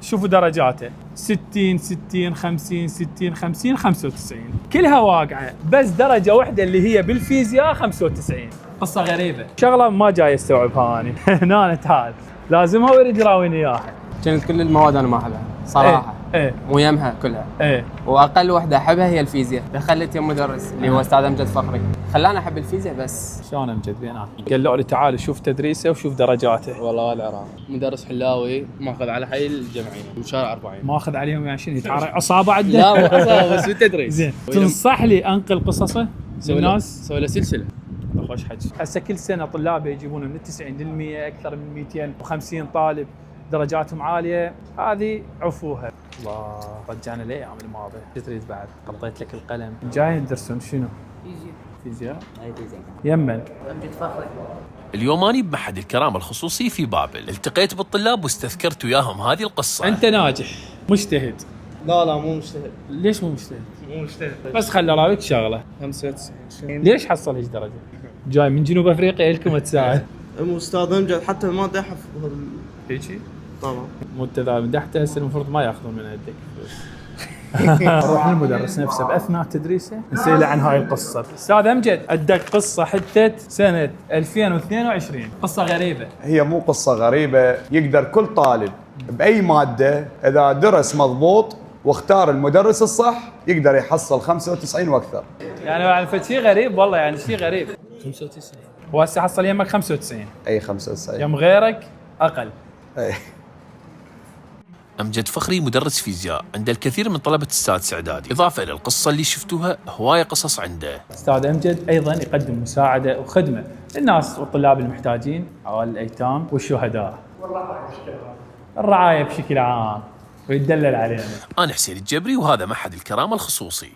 شوفوا درجاته 60 60 50 60 50 95 كلها واقعه، بس درجه واحده اللي هي بالفيزياء 95. قصه غريبه، شغله ما جاي استوعبها انا. هنا تعال لازمها ويريد يراويني اياها. كانت كل المواد انا ما احبها صراحه. ايه مو يمها كلها. ايه واقل وحده احبها هي الفيزياء. دخلت يم مدرس اللي هو استاذ امجد فخري، خلاني احب الفيزياء بس. شلون امجد بينات؟ قالوا لي تعال شوف تدريسه وشوف درجاته. والله العراق مدرس حلاوي ماخذ على حي الجمعيه وشارع 40. ماخذ عليهم يعني شنو يتعرق اصابه عنده؟ لا مو قصة، بس بالتدريس. زين تنصح لي انقل قصصه للناس؟ سوي له سلسله. خوش حكي. هسه كل سنه طلابه يجيبون من 90% اكثر من 250 طالب درجاتهم عاليه، هذه عفوها. الله رجعنا لايام الماضي. شو تريد بعد؟ حطيت لك القلم. جاي تدرسون شنو؟ فيزياء. فيزياء. يمن امجد فخري. اليوم أنا بمعهد الكرامة الخصوصي في بابل، التقيت بالطلاب واستذكرت وياهم هذه القصة. انت ناجح مجتهد. لا مو مجتهد. ليش مو مجتهد؟ مو مجتهد بس خل اراويك شغله. 95. ليش حصل هيك درجه؟ جاي من جنوب افريقيا لكم تساعد. مو استاذ امجد حتى الماده يحفظ هيجي؟ طبعا. مو انت اذا مدحته هسه المفروض ما ياخذون من عندك فلوس. اروح للمدرس نفسه باثناء تدريسه نساله عن هاي القصه. استاذ امجد عندك قصه حدثت سنه 2022، قصه غريبه. هي مو قصة غريبة، يقدر كل طالب بأي مادة إذا درس مضبوط واختار المدرس الصح يقدر يحصل 95 وأكثر. يعني شيء غريب والله، يعني شيء غريب. 95. هو هسه حصل يمك 95، أي 95. يم غيرك اقل. أي. أمجد فخري مدرس فيزياء عند الكثير من طلبة السادس إعدادي، إضافة إلى القصة اللي شفتوها هواية قصص عنده. استاذ امجد ايضا يقدم مساعده وخدمه للناس والطلاب المحتاجين، عوائل الايتام والشهداء. الرعايه بشكل عام، ويدلل علينا. أنا حسين الجبري وهذا معهد الكرامة الخصوصي.